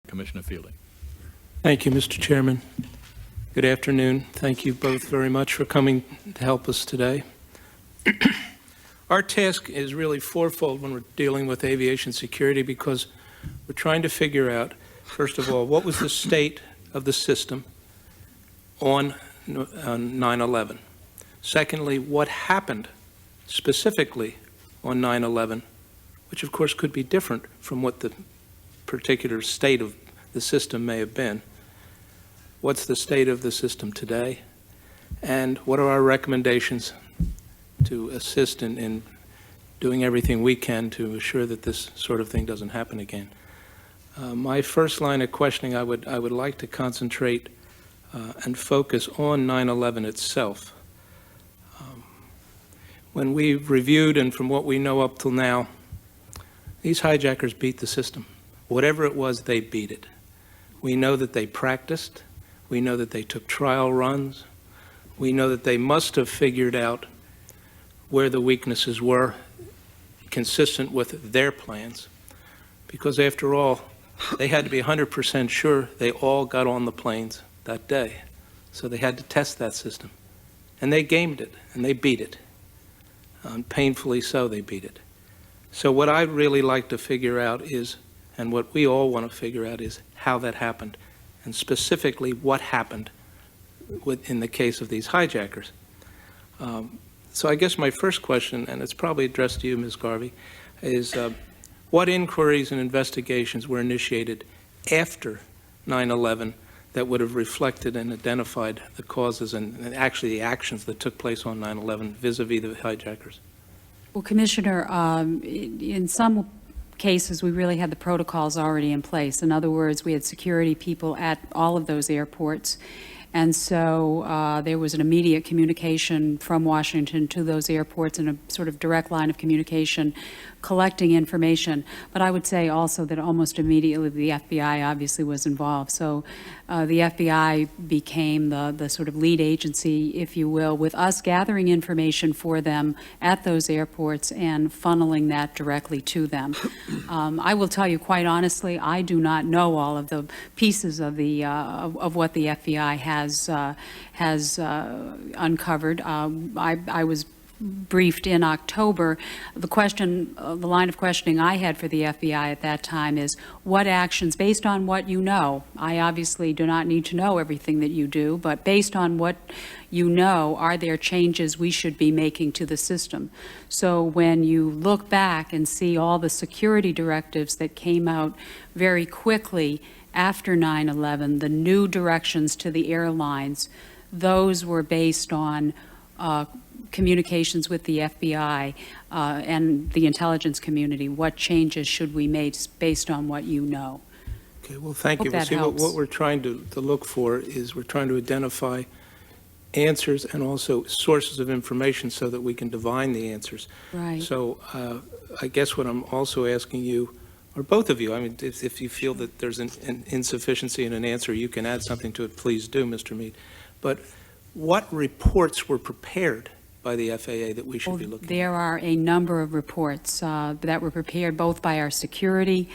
Commissioner Feilding. Thank you, Mr. Chairman. Good afternoon. Thank you both very much for coming to help us today. Our task is really fourfold when we're dealing with aviation security, because we're trying to figure out, first of all, what was the state of the system on 9/11. Secondly, what happened specifically on 9/11, which of course could be different from what the particular state of the system may have been. What's the state of the system today? And what are our recommendations to assist in doing everything we can to assure that this sort of thing doesn't happen again? My first line of questioning, I would like to concentrate and focus on 9/11 itself. When we've reviewed, and from what we know up till now, these hijackers beat the system. Whatever it was, they beat it. We know that they practiced. We know that they took trial runs. We know that they must have figured out where the weaknesses were, consistent with their plans. Because after all, they had to be 100% sure they all got on the planes that day. So they had to test that system. And they gamed it, and they beat it. Painfully so, they beat it. So what I'd really like to figure out is, and what we all want to figure out, is how that happened, and specifically what happened in the case of these hijackers. So I guess my first question, and it's probably addressed to you, Ms. Garvey, is what inquiries and investigations were initiated after 9/11 that would have reflected and identified the causes and actually the actions that took place on 9/11 vis-a-vis the hijackers? Well, Commissioner, in some cases, we really had the protocols already in place. In other words, we had security people at all of those airports. And so there was an immediate communication from Washington to those airports and a sort of direct line of communication collecting information. But I would say also that almost immediately the FBI obviously was involved. So the FBI became the sort of lead agency, if you will, with us gathering information for them at those airports and funneling that directly to them. I will tell you quite honestly, I do not know all of the pieces of the of what the FBI has uncovered. I was briefed in October. The line of questioning I had for the FBI at that time is, what actions, based on what you know, I obviously do not need to know everything that you do, but based on what you know, are there changes we should be making to the system? So when you look back and see all the security directives that came out very quickly after 9/11, the new directions to the airlines, those were based on communications with the FBI and the intelligence community. What changes should we make based on what you know? Okay, well, thank you. See, what we're trying to look for is we're trying to identify answers and also sources of information so that we can divine the answers. Right. So I guess what I'm also asking you, or both of you, I mean, if you feel that there's an insufficiency in an answer, you can add something to it, please do, Mr. Mead. But what reports were prepared by the FAA that we should be looking at? There are a number of reports that were prepared both by our security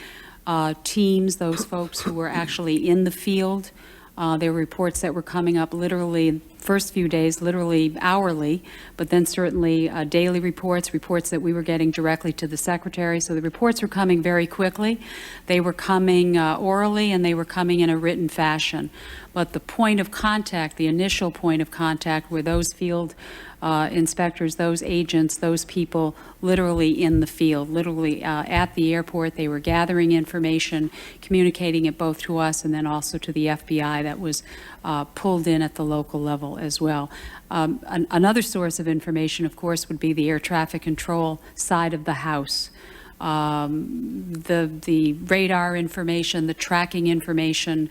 teams, those folks who were actually in the field. There were reports that were coming up literally first few days, literally hourly, but then certainly daily reports that we were getting directly to the Secretary. So the reports were coming very quickly. They were coming orally, and they were coming in a written fashion. But the point of contact, the initial point of contact, were those field inspectors, those agents, those people literally in the field, literally at the airport. They were gathering information, communicating it both to us and then also to the FBI that was pulled in at the local level as well. Another source of information, of course, would be the air traffic control side of the house. The radar information, the tracking information,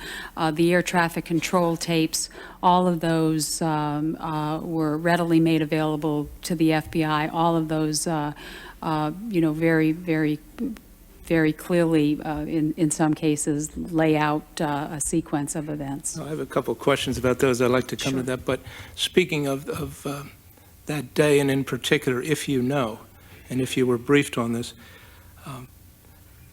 the air traffic control tapes, all of those were readily made available to the FBI. All of those, you know, very clearly, in some cases, lay out a sequence of events. I have a couple of questions about those. I'd like to come to that. But speaking of that day, and in particular, if you know, and if you were briefed on this,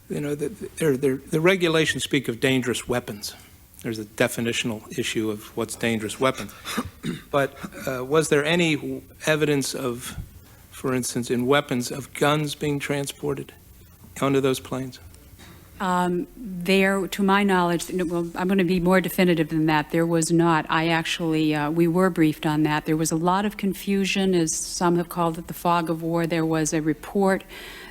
you know, the regulations speak of dangerous weapons. There's a definitional issue of what's dangerous weapons. But was there any evidence of, for instance, in weapons, of guns being transported onto those planes? There, to my knowledge, well, I'm going to be more definitive than that. There was not. I actually, we were briefed on that. There was a lot of confusion, as some have called it, the fog of war. There was a report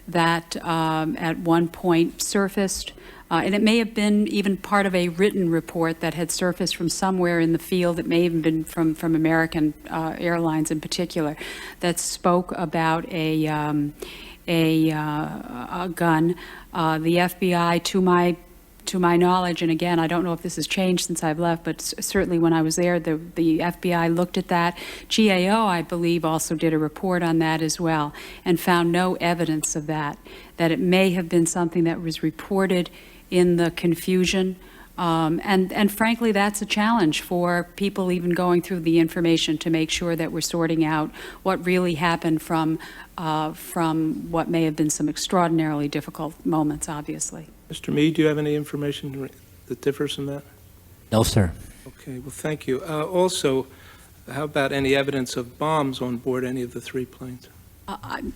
that at one point surfaced, and it may have been even part of a written report that had surfaced from somewhere in the field. It may have been from American Airlines in particular, that spoke about a gun. The FBI, to my knowledge, and again, I don't know if this has changed since I've left, but certainly when I was there, the FBI looked at that. GAO, I believe, also did a report on that as well, and found no evidence of that it may have been something that was reported in the confusion. And frankly, that's a challenge for people even going through the information to make sure that we're sorting out what really happened from what may have been some extraordinarily difficult moments, obviously. Mr. Mead, do you have any information that differs from that? No, sir. Okay, well, thank you. Also, how about any evidence of bombs on board any of the three planes?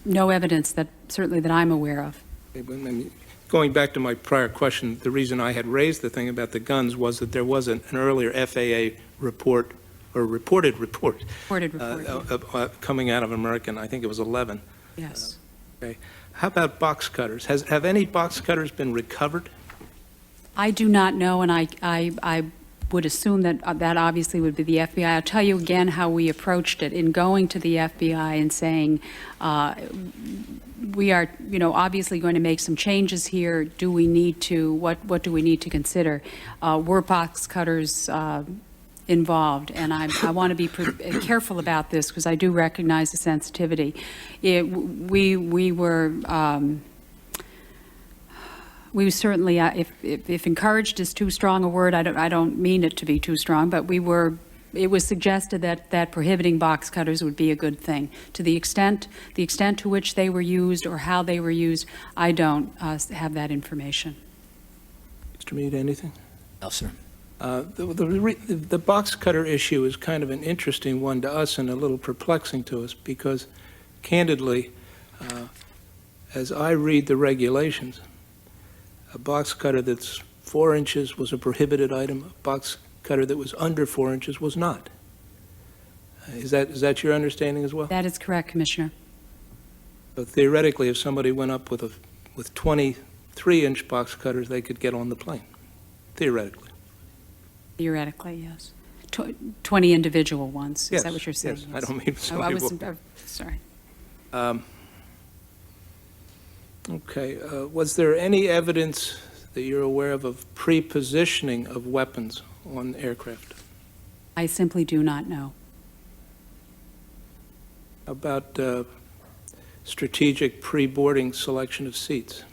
No evidence certainly that I'm aware of. Okay, going back to my prior question, the reason I had raised the thing about the guns was that there was an earlier FAA report, or reported report. Coming out of American, I think it was 11. Yes. Okay. How about box cutters? Have any box cutters been recovered? I do not know, and I would assume that that obviously would be the FBI. I'll tell you again how we approached it in going to the FBI and saying, we are, obviously going to make some changes here. Do we need to, what do we need to consider? Were box cutters involved? And I want to be careful about this because I do recognize the sensitivity. We certainly, if encouraged is too strong a word, I don't mean it to be too strong, but it was suggested that prohibiting box cutters would be a good thing. To the extent to which they were used or how they were used, I don't have that information. Mr. Mead, anything? No, sir. The box cutter issue is kind of an interesting one to us and a little perplexing to us because, candidly, as I read the regulations, a box cutter that's 4 inches was a prohibited item. A box cutter that was under 4 inches was not. Is that your understanding as well? That is correct, Commissioner. So theoretically, if somebody went up with 23-inch box cutters, they could get on the plane. Theoretically. Theoretically, yes. 20 individual ones. Yes, is that what you're saying? Yes. I don't mean somebody sorry. Okay. Was there any evidence that you're aware of pre-positioning of weapons on aircraft? I simply do not know. About strategic pre-boarding selection of seats?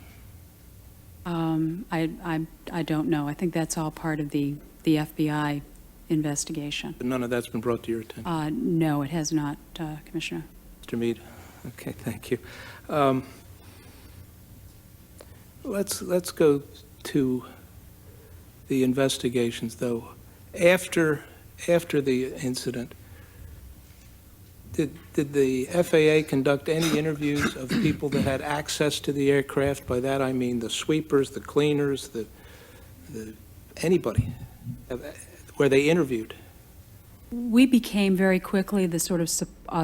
I don't know. I think that's all part of the FBI investigation. But none of that's been brought to your attention? No, it has not, Commissioner. Mr. Mead? Okay, thank you. Let's go to the investigations, though. After the incident, did the FAA conduct any interviews of people that had access to the aircraft? By that I mean the sweepers, the cleaners, anybody, where they interviewed? We became very quickly the sort of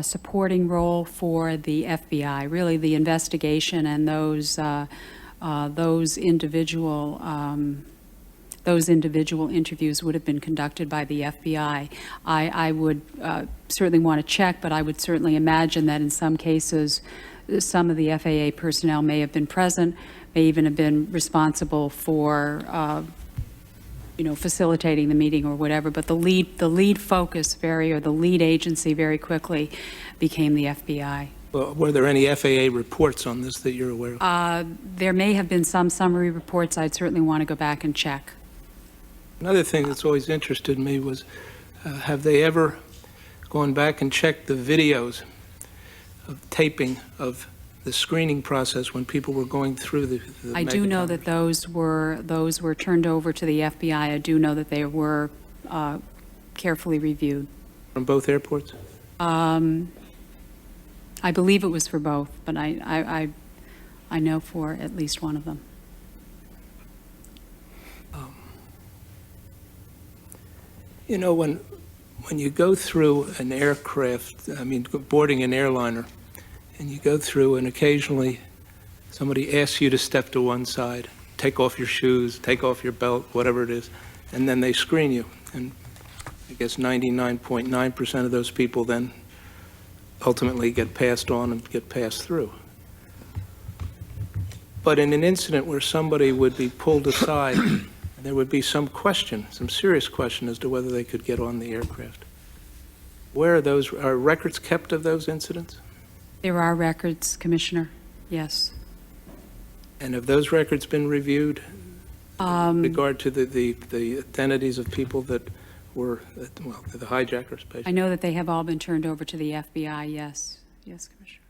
supporting role for the FBI, really the investigation, and those individual interviews would have been conducted by the FBI. I would certainly want to check, but I would certainly imagine that in some cases, some of the FAA personnel may have been present, may even have been responsible for, facilitating the meeting or whatever. But the lead focus the lead agency very quickly became the FBI. Well, were there any FAA reports on this that you're aware of? There may have been some summary reports. I'd certainly want to go back and check. Another thing that's always interested me was, have they ever gone back and checked the videos of taping of the screening process when people were going through the I do know Megatons? that those were turned over to the FBI. I do know that they were carefully reviewed. From both airports? I believe it was for both, but I know for at least one of them. You know, when you go through an aircraft, I mean, boarding an airliner, and you go through and occasionally somebody asks you to step to one side, take off your shoes, take off your belt, whatever it is, and then they screen you. And I guess 99.9% of those people then ultimately get passed on and get passed through. But in an incident where somebody would be pulled aside, there would be some question, some serious question as to whether they could get on the aircraft. Where are those, are records kept of those incidents? There are records, Commissioner, yes. And have those records been reviewed in regard to the identities of people that were, well, the hijackers, basically? I know that they have all been turned over to the FBI, yes. Yes, Commissioner.